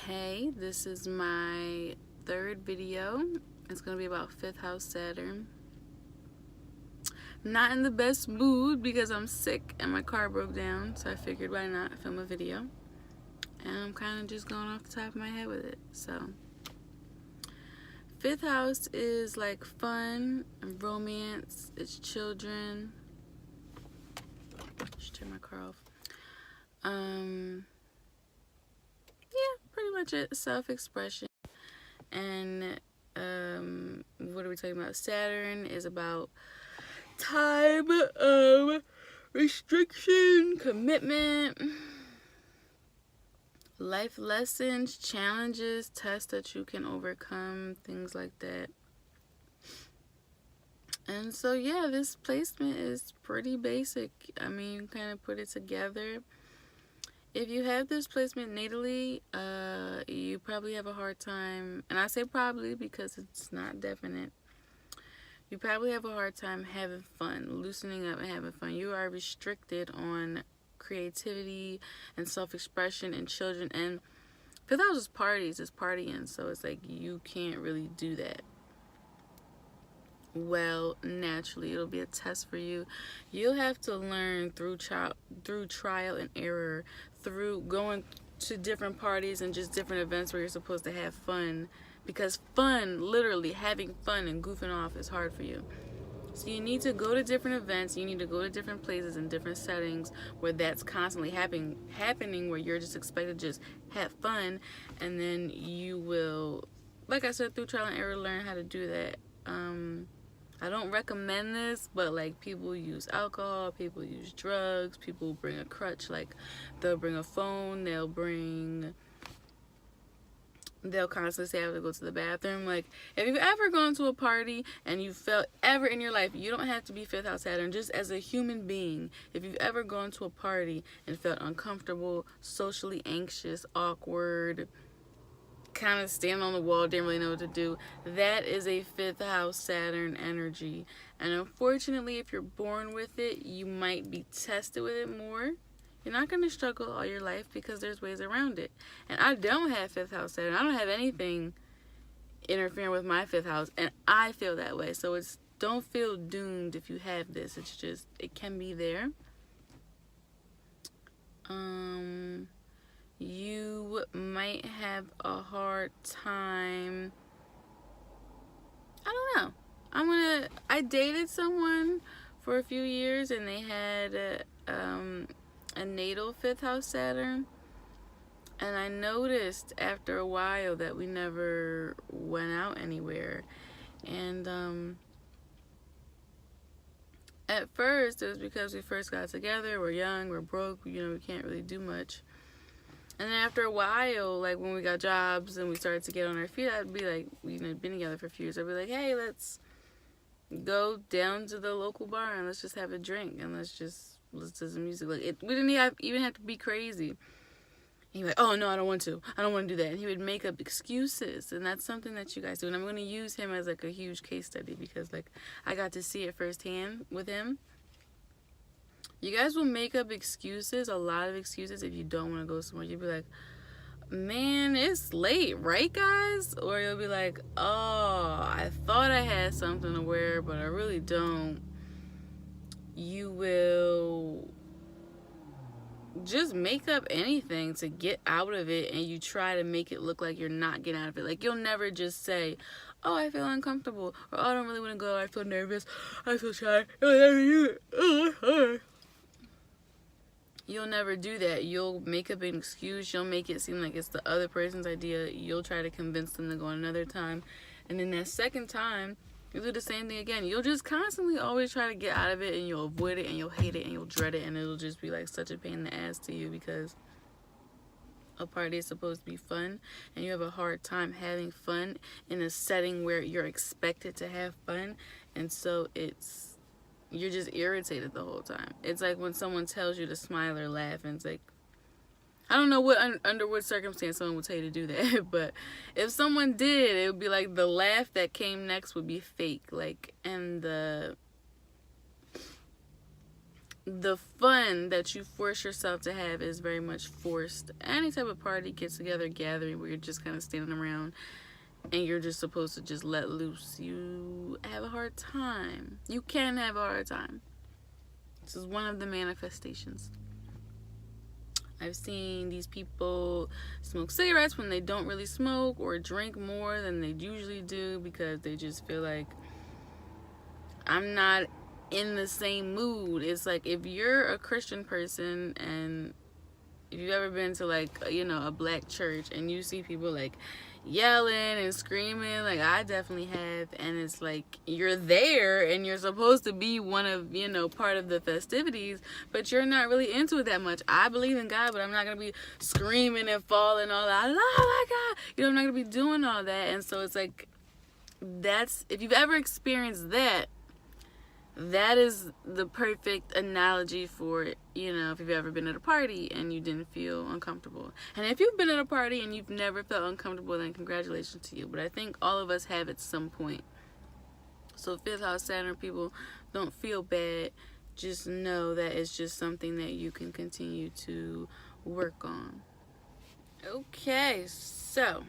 Hey, this is my third video. It's going to be about 5th house Saturn. Not in the best mood because I'm sick and my car broke down, so I figured why not film a video. And I'm kind of just going off the top of my head with it. So, 5th house is like fun and romance. It's children. Just turn my car off. Yeah, pretty much it. Self-expression. And what are we talking about? Saturn is about time, restriction, commitment, life lessons, challenges, tests that you can overcome, things like that. And so yeah, this placement is pretty basic. I mean, you kind of put it together. If you have this placement natally, you probably have a hard time, and I say probably because it's not definite. You probably have a hard time having fun, loosening up and having fun. You are restricted on creativity and self-expression and children. And 5th house is parties, it's partying, so it's like you can't really do that. Well, naturally, it'll be a test for you. You'll have to learn through trial and error, through going to different parties and just different events where you're supposed to have fun. Because fun, literally having fun and goofing off, is hard for you. So you need to go to different events, you need to go to different places and different settings where that's constantly happening, where you're just expected to just have fun, and then you will, like I said, through trial and error, learn how to do that. I don't recommend this, but like people use alcohol, people use drugs, people bring a crutch, like they'll bring a phone, they'll constantly say I have to go to the bathroom. Like, if you've ever gone to a party and you felt ever in your life, you don't have to be 5th house Saturn, just as a human being, if you've ever gone to a party and felt uncomfortable, socially anxious, awkward, kind of standing on the wall, didn't really know what to do, that is a 5th house Saturn energy. And unfortunately, if you're born with it, you might be tested with it more. You're not going to struggle all your life because there's ways around it. And I don't have 5th house Saturn. I don't have anything interfering with my 5th house, and I feel that way. So don't feel doomed if you have this. It's just, it can be there. You might have a hard time. I don't know. I dated someone for a few years, and they had a natal 5th house Saturn, and I noticed after a while that we never went out anywhere. And at first it was because we first got together, we're young, we're broke, we can't really do much. And then after a while, like when we got jobs and we started to get on our feet, I'd be like, been together for a few years, I'd be like, hey, let's go down to the local bar and let's just have a drink and let's listen to some music. Like, we didn't even have to be crazy. And he'd be like, oh no, I don't want to do that. And he would make up excuses, and that's something that you guys do. And I'm going to use him as like a huge case study because like I got to see it firsthand with him. You guys will make up excuses, a lot of excuses, if you don't want to go somewhere. You'll be like, man, it's late, right, guys? Or you'll be like, oh, I thought I had something to wear, but I really don't. You will just make up anything to get out of it, and you try to make it look like you're not getting out of it. Like, you'll never just say, oh, I feel uncomfortable, or oh, I don't really want to go, I feel nervous, I feel shy. You'll never do that. You'll make up an excuse. You'll make it seem like it's the other person's idea. You'll try to convince them to go another time. And then that second time, you'll do the same thing again. You'll just constantly always try to get out of it, and you'll avoid it, and you'll hate it, and you'll dread it, and it'll just be like such a pain in the ass to you because a party is supposed to be fun, and you have a hard time having fun in a setting where you're expected to have fun. And so you're just irritated the whole time. It's like when someone tells you to smile or laugh, and it's like, I don't know under what circumstance someone would tell you to do that, but if someone did, it would be like the laugh that came next would be fake, like, and the the fun that you force yourself to have is very much forced. Any type of party, get together, gathering where you're just kind of standing around and you're just supposed to just let loose, you have a hard time. You can have a hard time. This is one of the manifestations. I've seen these people smoke cigarettes when they don't really smoke, or drink more than they usually do because they just feel like, I'm not in the same mood. It's like, if you're a Christian person and if you've ever been to like, you know, a black church and you see people like yelling and screaming, like I definitely have, and it's like, you're there and you're supposed to be one of, you know, part of the festivities, but you're not really into it that much. I believe in God, but I'm not gonna be screaming and falling all out, oh my God, you know, I'm not gonna be doing all that. And so it's like, that's, if you've ever experienced that, that is the perfect analogy for it, you know, if you've ever been at a party and you didn't feel uncomfortable. And if you've been at a party and you've never felt uncomfortable, then congratulations to you. But I think all of us have at some point. So fifth house Saturn people, don't feel bad. Just know that it's just something that you can continue to work on. Okay, so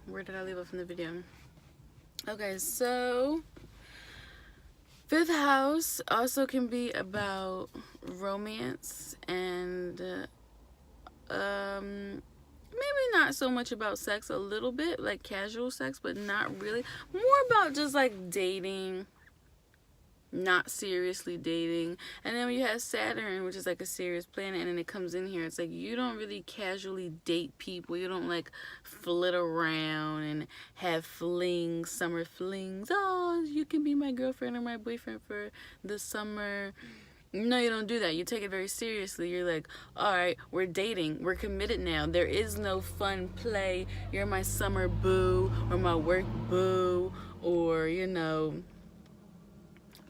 where did I leave off in the video? Okay, so fifth house also can be about romance and maybe not so much about sex, a little bit like casual sex, but not really. More about just like dating, not seriously dating. And then when you have Saturn, which is like a serious planet, and then it comes in here, it's like you don't really casually date people. You don't like flit around and have flings, summer flings. Oh, you can be my girlfriend or my boyfriend for the summer. No, you don't do that. You take it very seriously. You're like, all right, we're dating. We're committed now. There is no fun play. You're my summer boo or my work boo, or, you know,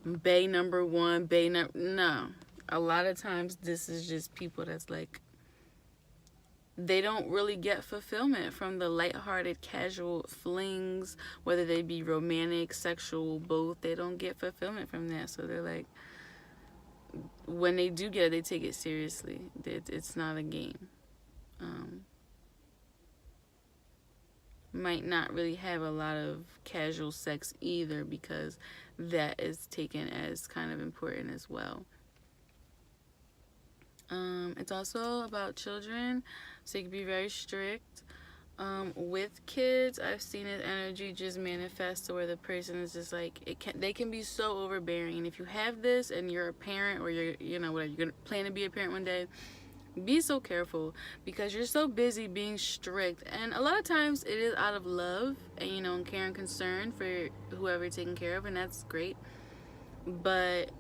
bae number one, no. A lot of times this is just people that's like, they don't really get fulfillment from the lighthearted, casual flings, whether they be romantic, sexual, both. They don't get fulfillment from that. So they're like, when they do get it, they take it seriously. It's not a game. Might not really have a lot of casual sex either, because that is taken as kind of important as well. It's also about children, so you can be very strict. With kids, I've seen this energy just manifest to where the person is just like, they can be so overbearing. And if you have this and you're a parent, or you're, you know, whatever, you're gonna plan to be a parent one day, be so careful, because you're so busy being strict. And a lot of times it is out of love and, you know, and care and concern for whoever you're taking care of, and that's great. But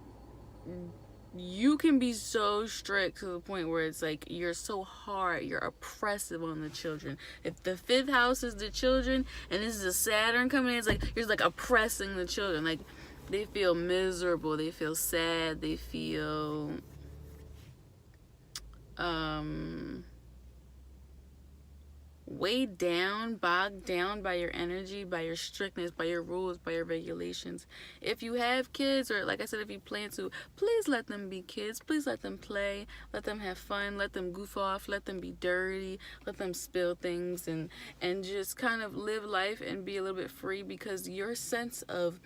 you can be so strict to the point where it's like you're so hard, you're oppressive on the children. If the fifth house is the children and this is a Saturn coming in, it's like you're just like oppressing the children. Like, they feel miserable, they feel sad, they feel weighed down, bogged down by your energy, by your strictness, by your rules, by your regulations. If you have kids, or like I said, if you plan to, please let them be kids. Please let them play, let them have fun, let them goof off, let them be dirty, let them spill things, and just kind of live life and be a little bit free, because your sense of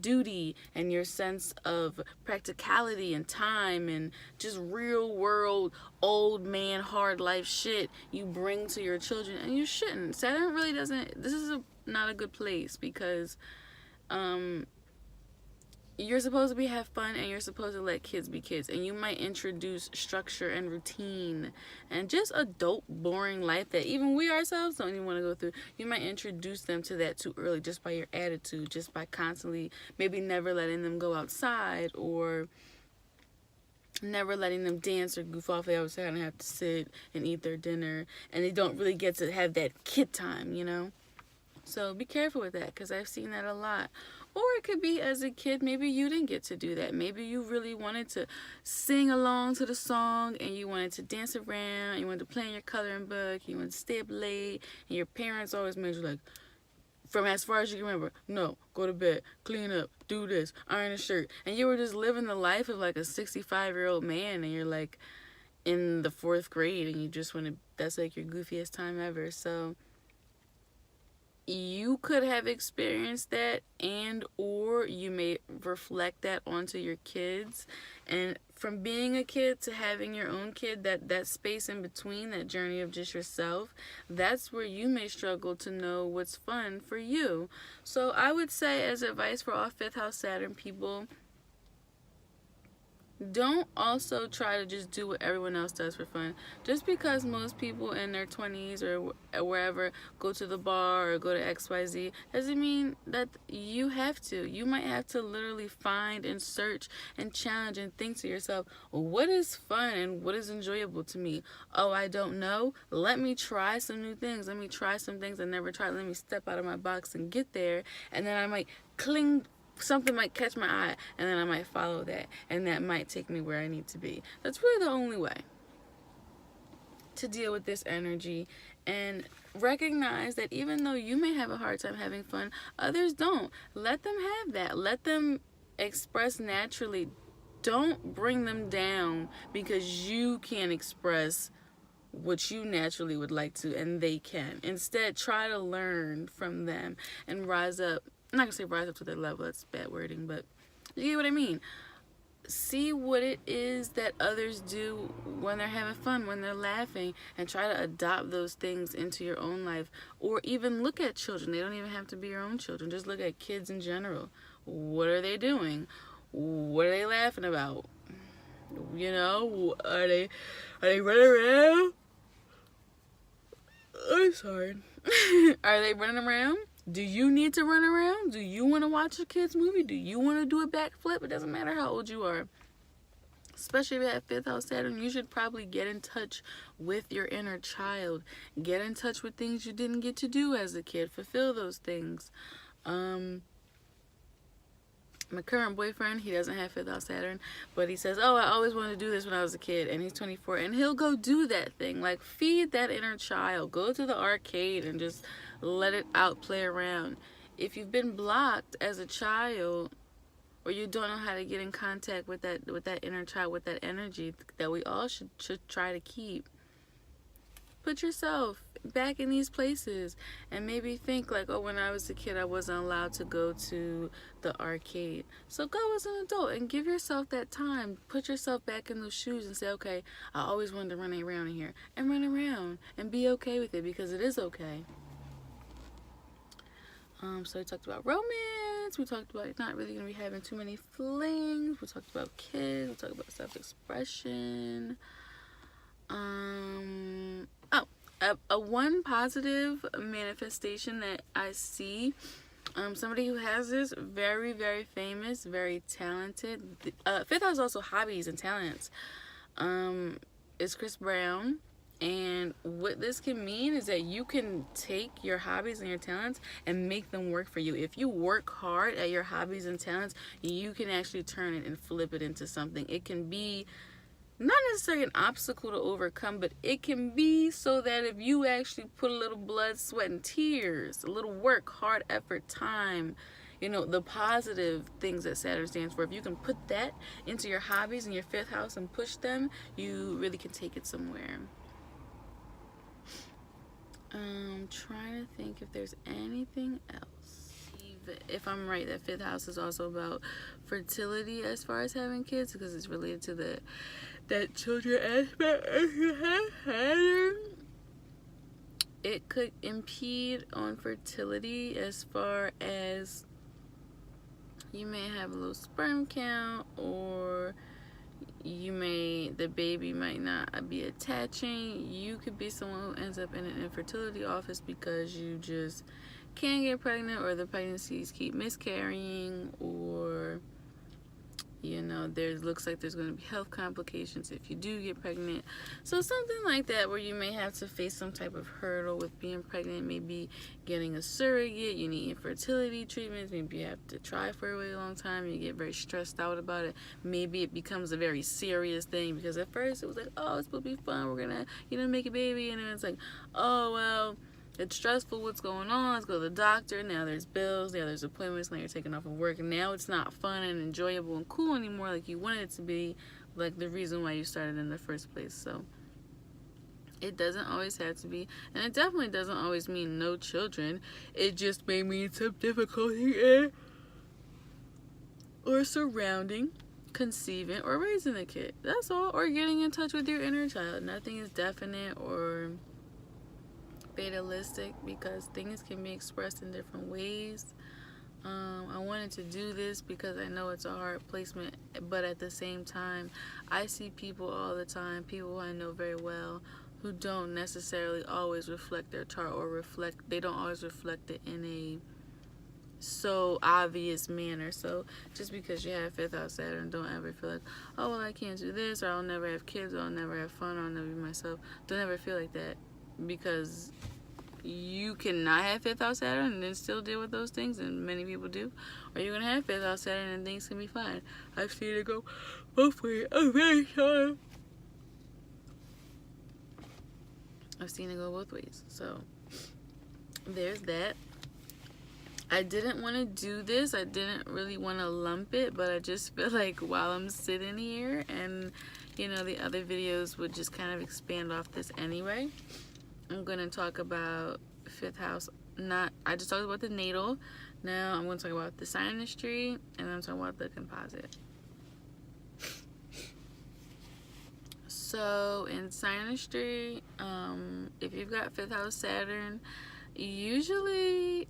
duty and your sense of practicality and time and just real world old man hard life shit you bring to your children, and you shouldn't. Saturn really doesn't, this is not a good place, because you're supposed to have fun, and you're supposed to let kids be kids, and you might introduce structure and routine and just adult boring life that even we ourselves don't even want to go through. You might introduce them to that too early, just by your attitude, just by constantly maybe never letting them go outside, or never letting them dance or goof off. They always kind of have to sit and eat their dinner, and they don't really get to have that kid time, you know. So be careful with that, because I've seen that a lot. Or it could be, as a kid, maybe you didn't get to do that. Maybe you really wanted to sing along to the song, and you wanted to dance around, you wanted to play in your coloring book, you wanted to stay up late, and your parents always made you like, from as far as you can remember. No, go to bed, clean up, do this, iron a shirt. And you were just living the life of like a 65-year-old man, and you're like in the 4th grade, and you just want to, that's like your goofiest time ever. So you could have experienced that, and or you may reflect that onto your kids. And from being a kid to having your own kid, that space in between, that journey of just yourself, that's where you may struggle to know what's fun for you. So I would say, as advice for all 5th house Saturn people, don't also try to just do what everyone else does for fun. Just because most people in their 20s or wherever go to the bar or go to XYZ doesn't mean that you have to. You might have to literally find and search and challenge and think to yourself, what is fun and what is enjoyable to me? Oh, I don't know. Let me try some new things. Let me try some things I never tried. Let me step out of my box and get there. And then I might something might catch my eye, and then I might follow that, and that might take me where I need to be. That's really the only way to deal with this energy. And recognize that even though you may have a hard time having fun, others don't. Let them have that. Let them express naturally. Don't bring them down because you can't express what you naturally would like to, and they can. Instead, try to learn from them and rise up. I'm not going to say rise up to their level, that's bad wording, but you get what I mean. See what it is that others do when they're having fun, when they're laughing, and try to adopt those things into your own life. Or even look at children. They don't even have to be your own children. Just look at kids in general. What are they doing? What are they laughing about? You know, are they running around? I'm sorry. Are they running around? Do you need to run around? Do you want to watch a kid's movie? Do you want to do a backflip? It doesn't matter how old you are. Especially if you have 5th house Saturn, you should probably get in touch with your inner child. Get in touch with things you didn't get to do as a kid. Fulfill those things. My current boyfriend, he doesn't have 5th house Saturn, but he says, oh, I always wanted to do this when I was a kid, and he's 24, and he'll go do that thing. Like, feed that inner child. Go to the arcade and just let it out, play around. If you've been blocked as a child, or you don't know how to get in contact with that inner child, with that energy that we all should try to keep, put yourself back in these places and maybe think like, oh, when I was a kid I wasn't allowed to go to the arcade, so go as an adult and give yourself that time. Put yourself back in those shoes and say, okay, I always wanted to run around in here, and run around and be okay with it, because it is okay. So we talked about romance, we talked about not really gonna be having too many flings, we talked about kids, we talked about self-expression. A one positive manifestation that I see, somebody who has this, very, very famous, very talented. 5th house also hobbies and talents. Is Chris Brown. And what this can mean is that you can take your hobbies and your talents and make them work for you. If you work hard at your hobbies and talents, you can actually turn it and flip it into something. It can be not necessarily an obstacle to overcome, but it can be so that if you actually put a little blood, sweat, and tears, a little work, hard effort, time, you know, the positive things that Saturn stands for, if you can put that into your hobbies in your 5th house and push them, you really can take it somewhere. Trying to think if there's anything else. If I'm right, that 5th house is also about fertility as far as having kids, because it's related to that children aspect. It could impede on fertility as far as you may have a low sperm count, or the baby might not be attaching. You could be someone who ends up in an infertility office because you just can't get pregnant, or the pregnancies keep miscarrying, or you know, looks like there's going to be health complications if you do get pregnant. So something like that, where you may have to face some type of hurdle with being pregnant, maybe getting a surrogate, you need infertility treatments, maybe you have to try for a really long time, you get very stressed out about it. Maybe it becomes a very serious thing, because at first it was like, oh, it's supposed to be fun, we're gonna, you know, make a baby, and then it's like, oh, well, it's stressful what's going on. Let's go to the doctor. Now there's bills. Now there's appointments. Now you're taking off of work. And now it's not fun and enjoyable and cool anymore like you wanted it to be, like the reason why you started in the first place. So it doesn't always have to be, and it definitely doesn't always mean no children. It just may mean some difficulty in or surrounding, conceiving, or raising a kid. That's all. Or getting in touch with your inner child. Nothing is definite or fatalistic because things can be expressed in different ways. I wanted to do this because I know it's a hard placement, but at the same time, I see people all the time, people who I know very well, who don't necessarily always reflect their chart, or they don't always reflect it in a so obvious manner. So just because you have 5th house Saturn, don't ever feel like, oh well, I can't do this, or I'll never have kids, or I'll never have fun, or I'll never be myself. Don't ever feel like that, because you cannot have 5th house Saturn and then still deal with those things, and many people do. Or you're gonna have 5th house Saturn and things can be fine. I've seen it go both ways. I'm very sorry. I've seen it go both ways. So there's that. I didn't want to do this. I didn't really want to lump it, but I just feel like while I'm sitting here, and you know, the other videos would just kind of expand off this anyway, I'm going to talk about 5th house. I just talked about the natal. Now I'm going to talk about the synastry, and I'm talking about the composite. So in synastry, if you've got 5th house Saturn, usually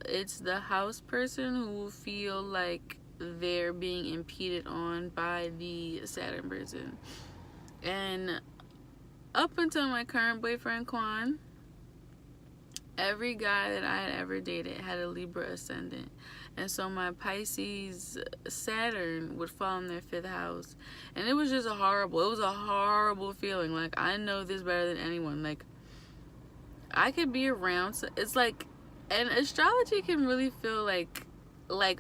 it's the house person who will feel like they're being impeded on by the Saturn person. And up until my current boyfriend Quan, every guy that I had ever dated had a Libra ascendant. And so my Pisces Saturn would fall in their 5th house. And it was just it was a horrible feeling. Like, I know this better than anyone. Like, I could be around, so it's like, and astrology can really feel like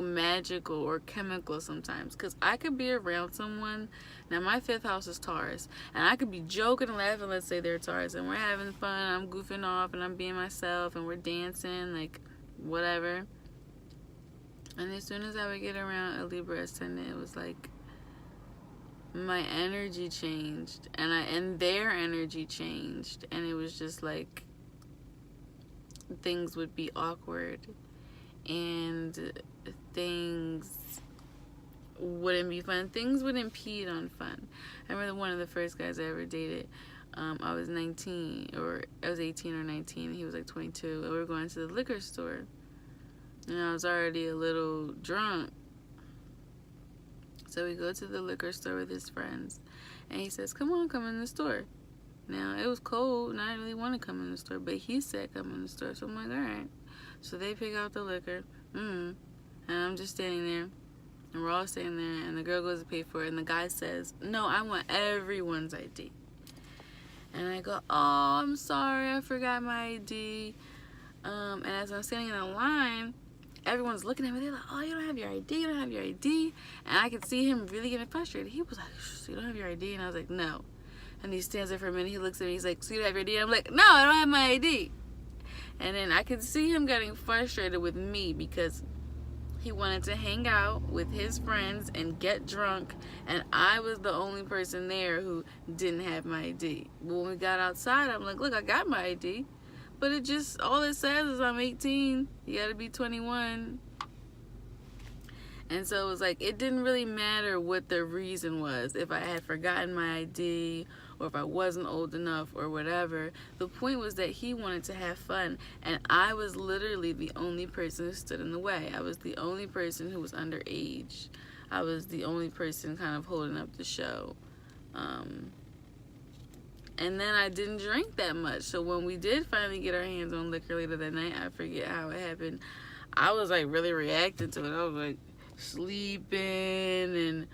magical or chemical sometimes, because I could be around someone. Now my 5th house is Taurus, and I could be joking and laughing, let's say they're Taurus, and we're having fun, I'm goofing off and I'm being myself and we're dancing, like whatever, and as soon as I would get around a Libra ascendant, it was like my energy changed, and their energy changed, and it was just like things would be awkward and things wouldn't be fun. Things would impede on fun. I remember one of the first guys I ever dated, I was 19, or I was 18 or 19, he was like 22, and we were going to the liquor store, and I was already a little drunk. So we go to the liquor store with his friends, and he says, come in the store. Now, it was cold, and I didn't really want to come in the store, but he said come in the store, so I'm like, alright. So they pick out the liquor, and I'm just standing there, and we're all standing there, and the girl goes to pay for it, and the guy says, no, I want everyone's ID. And I go, oh, I'm sorry, I forgot my ID. And as I'm standing in the line, everyone's looking at me, they're like, oh, you don't have your ID, you don't have your ID. And I could see him really getting frustrated. He was like, you don't have your ID? And I was like, no. And he stands there for a minute, he looks at me, he's like, so you don't have your ID? I'm like, no, I don't have my ID. And then I could see him getting frustrated with me because he wanted to hang out with his friends and get drunk, and I was the only person there who didn't have my ID. When we got outside, I'm like, look, I got my ID, but it just, all it says is I'm 18, you gotta be 21. And so it was like, it didn't really matter what the reason was, if I had forgotten my ID or if I wasn't old enough or whatever. The point was that he wanted to have fun, and I was literally the only person who stood in the way. I was the only person who was underage. I was the only person kind of holding up the show. And then I didn't drink that much. So when we did finally get our hands on liquor later that night, I forget how it happened, I was like really reacting to it. I was like sleeping and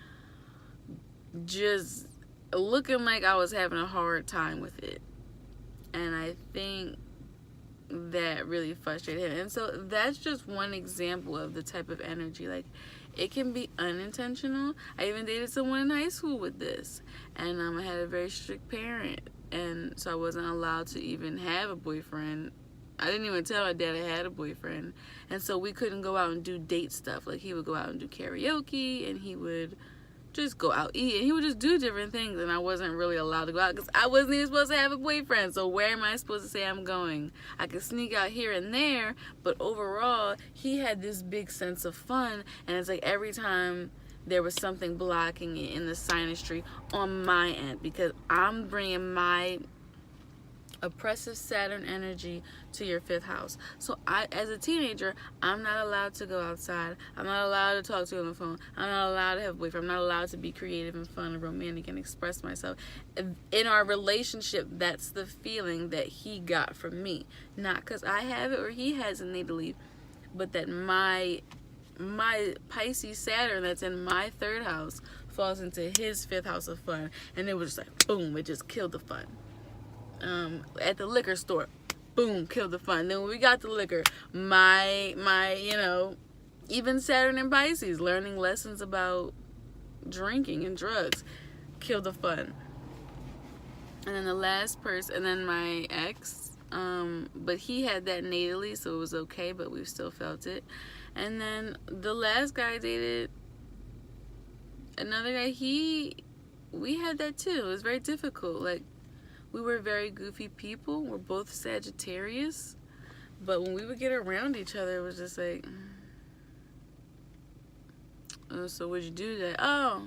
just looking like I was having a hard time with it. And I think that really frustrated him. And so that's just one example of the type of energy. Like, it can be unintentional. I even dated someone in high school with this, and I had a very strict parent, and so I wasn't allowed to even have a boyfriend I didn't even tell my dad I had a boyfriend. And so we couldn't go out and do date stuff. Like, he would go out and do karaoke, and he would just go out eat, and he would just do different things, and I wasn't really allowed to go out because I wasn't even supposed to have a boyfriend. So where am I supposed to say I'm going? I could sneak out here and there, but overall he had this big sense of fun, and it's like every time there was something blocking it in the synastry on my end, because I'm bringing my oppressive Saturn energy to your 5th house. So I, as a teenager, I'm not allowed to go outside. I'm not allowed to talk to you on the phone. I'm not allowed to have a boyfriend. I'm not allowed to be creative and fun and romantic and express myself. In our relationship, that's the feeling that he got from me. Not because I have it or he has it natally, but that my Pisces Saturn that's in my 3rd house falls into his 5th house of fun. And it was just like, boom, it just killed the fun. At the liquor store, boom, killed the fun. Then when we got the liquor, my even Saturn and Pisces, learning lessons about drinking and drugs, killed the fun. And then the last person, and then my ex, but he had that natally, so it was okay, but we still felt it. And then the last guy I dated, another guy, we had that too. It was very difficult. Like, we were very goofy people. We're both Sagittarius. But when we would get around each other, it was just like, oh, so what'd you do today? Oh.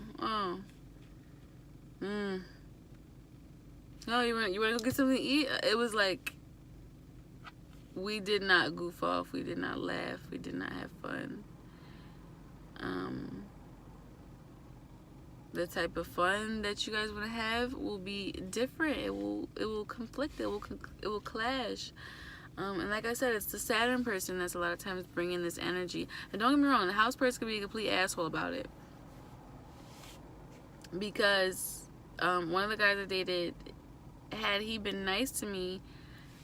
Oh, you want to go get something to eat? It was like, we did not goof off. We did not laugh. We did not have fun. The type of fun that you guys want to have will be different. It will conflict. It will clash. And like I said, it's the Saturn person that's a lot of times bringing this energy. And don't get me wrong, the house person could be a complete asshole about it. Because one of the guys I dated, had he been nice to me,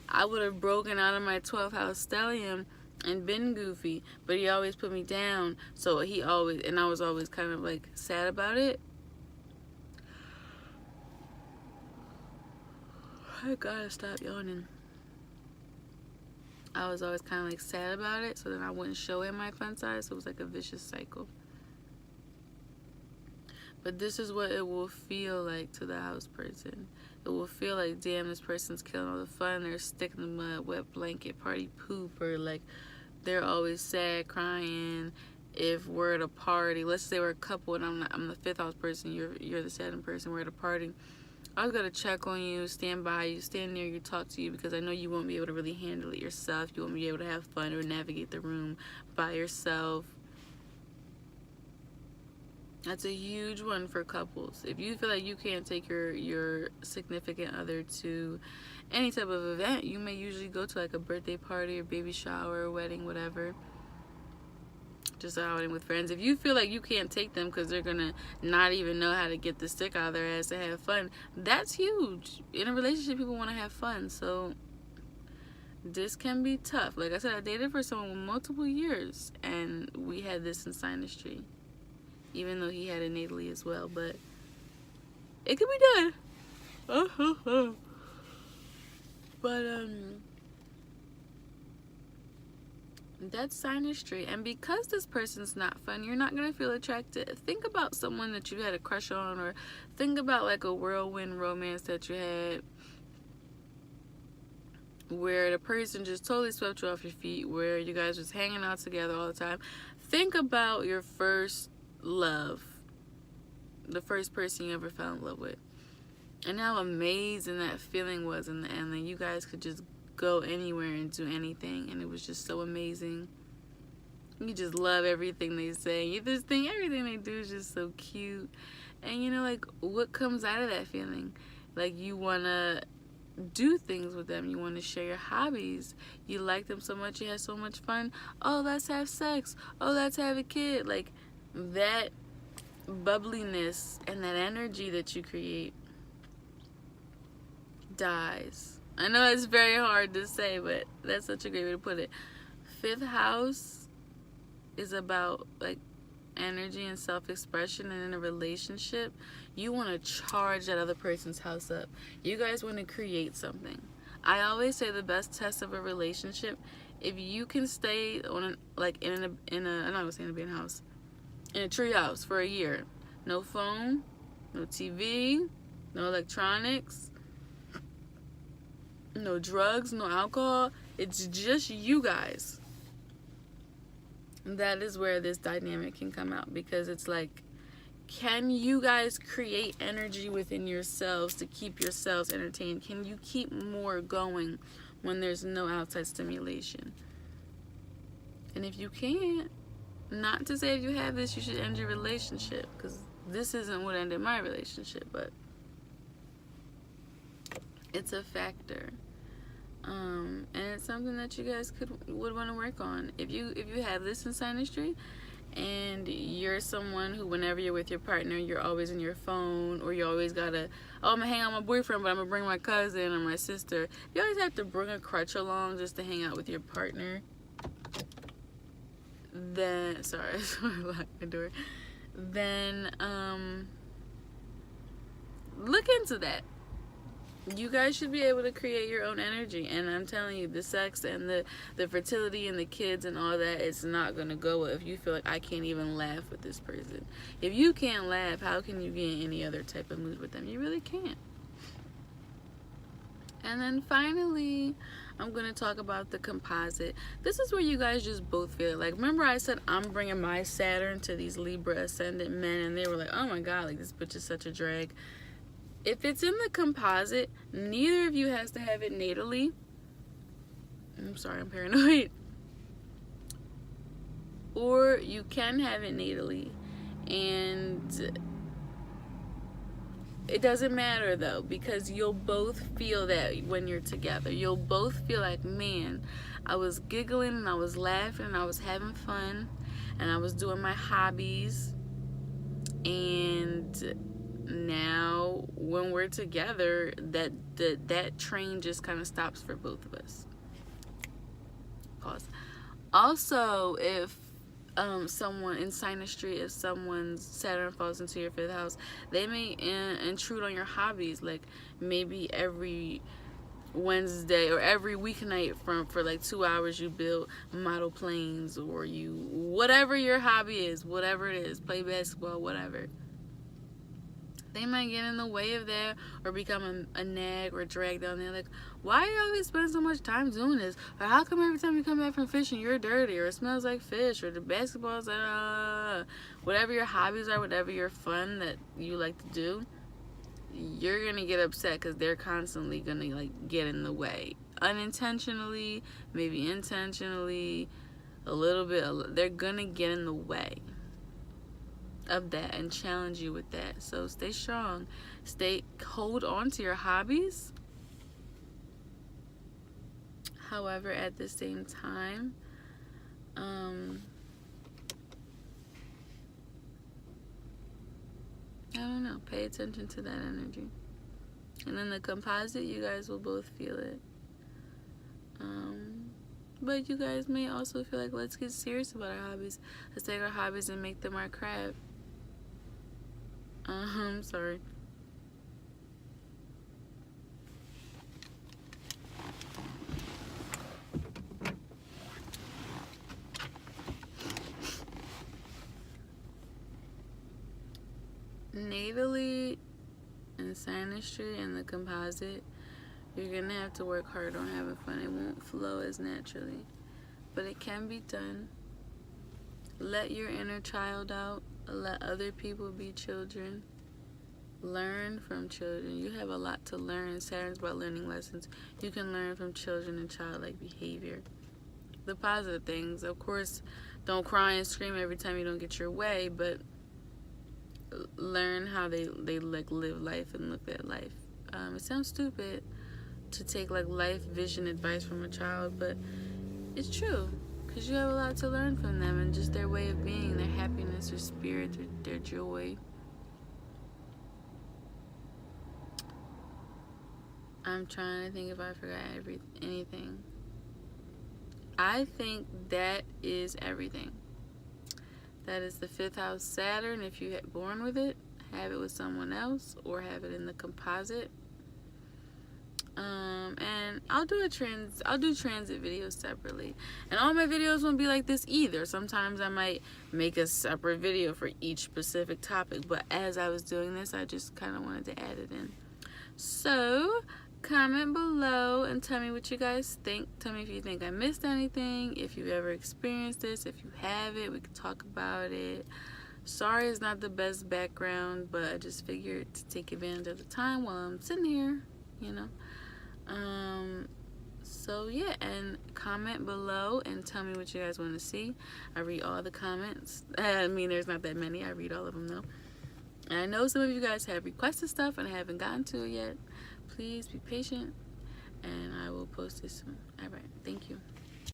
I would have broken out of my 12th house stellium and been goofy. But he always put me down. So and I was always kind of like sad about it. I gotta stop yawning. I was always kind of like sad about it, so then I wouldn't show him my fun side, so it was like a vicious cycle. But this is what it will feel like to the house person. It will feel like, damn, this person's killing all the fun. They're sticking the mud, wet blanket, party poop, or like they're always sad, crying. If we're at a party, let's say we're a couple and I'm the 5th house person, you're the Saturn person, we're at a party. I was gonna check on you, stand by you, stand near you, talk to you, because I know you won't be able to really handle it yourself. You won't be able to have fun or navigate the room by yourself. That's a huge one for couples. If you feel like you can't take your significant other to any type of event, you may usually go to like a birthday party or baby shower or wedding, whatever. Just outing with friends. If you feel like you can't take them because they're gonna not even know how to get the stick out of their ass to have fun, that's huge. In a relationship, people want to have fun, so this can be tough. Like I said, I dated for someone with multiple years, and we had this in synastry, even though he had it natally as well. But it could be done. But that's synastry. And because this person's not fun, you're not going to feel attracted. Think about someone that you had a crush on, or think about like a whirlwind romance that you had where the person just totally swept you off your feet, where you guys was hanging out together all the time. Think about your first love, the first person you ever fell in love with, and how amazing that feeling was, and then you guys could just go anywhere and do anything, and it was just so amazing. You just love everything they say. You just think everything they do is just so cute. And you know, like, what comes out of that feeling? Like, you want to do things with them. You want to share your hobbies. You like them so much. You have so much fun. Oh, let's have sex. Oh, let's have a kid. Like, that bubbliness and that energy that you create dies. I know it's very hard to say, but that's such a great way to put it. 5th house is about like energy and self-expression, and in a relationship, you want to charge that other person's house up. You guys want to create something. I always say the best test of a relationship, if you can stay on in a I'm not gonna say in a big house, in a tree house for a year, no phone, no TV, no electronics, no drugs, no alcohol. It's just you guys. That is where this dynamic can come out, because it's like, can you guys create energy within yourselves to keep yourselves entertained? Can you keep more going when there's no outside stimulation? And if you can't, not to say if you have this, you should end your relationship, because this isn't what ended my relationship, but it's a factor. And it's something that you guys would want to work on. If you have this in Synastry, and you're someone who, whenever you're with your partner, you're always in your phone, or you always gotta, oh, I'm gonna hang out with my boyfriend, but I'm gonna bring my cousin or my sister. You always have to bring a crutch along just to hang out with your partner. Then, sorry, I locked my door. Then, look into that. You guys should be able to create your own energy, and I'm telling you, the sex and the fertility and the kids and all that, it's not gonna go if you feel like, I can't even laugh with this person. If you can't laugh, how can you be in any other type of mood with them? You really can't. And then finally, I'm gonna talk about the composite. This is where you guys just both feel it. Like, remember I said I'm bringing my Saturn to these Libra ascendant men, and they were like, oh my god, like, this bitch is such a drag. If it's in the composite, neither of you has to have it natally. I'm sorry, I'm paranoid. Or you can have it natally. And it doesn't matter though, because you'll both feel that when you're together. You'll both feel like, man, I was giggling and I was laughing and I was having fun and I was doing my hobbies. And now when we're together, that train just kind of stops for both of us. Pause. Also, if someone in Synastry, if someone's Saturn falls into your 5th house, they may intrude on your hobbies. Like, maybe every Wednesday or every weeknight for like 2 hours you build model planes, or you, whatever your hobby is, whatever it is, play basketball, whatever. They might get in the way of that, or become a nag or drag down there. Like, why do you always spend so much time doing this? Or how come every time you come back from fishing, you're dirty, or it smells like fish, or the basketball's like, whatever your hobbies are, whatever your fun that you like to do, you're gonna get upset because they're constantly gonna like get in the way, unintentionally, maybe intentionally, a little bit. They're gonna get in the way of that and challenge you with that. So stay strong, hold on to your hobbies. However, at the same time, I don't know, pay attention to that energy. And then the composite, you guys will both feel it. But you guys may also feel like, let's get serious about our hobbies. Let's take our hobbies and make them our craft. I'm sorry. Natally and Synastry and the composite, you're gonna have to work hard on having fun. It won't flow as naturally, but it can be done. Let your inner child out. Let other people be children. Learn from children. You have a lot to learn. Saturn's about learning lessons. You can learn from children and childlike behavior. The positive things, of course, don't cry and scream every time you don't get your way, but learn how they like live life and look at life. It sounds stupid to take like life vision advice from a child, but it's true, because you have a lot to learn from them, and just their way of being, their happiness, their spirit, their joy. I'm trying to think if I forgot anything. I think that is everything. That is the 5th house Saturn. If you get born with it, have it with someone else, or have it in the composite. And I'll do transit videos separately, and all my videos won't be like this either. Sometimes I might make a separate video for each specific topic, but as I was doing this, I just kind of wanted to add it in. So comment below and tell me what you guys think. Tell me if you think I missed anything, if you've ever experienced this. If you haven't, we can talk about it. Sorry it's not the best background, but I just figured to take advantage of the time while I'm sitting here, you know. So yeah, and comment below and tell me what you guys want to see. I read all the comments. I mean, there's not that many. I read all of them though. And I know some of you guys have requested stuff and I haven't gotten to it yet. Please be patient and I will post this soon. All right, thank you.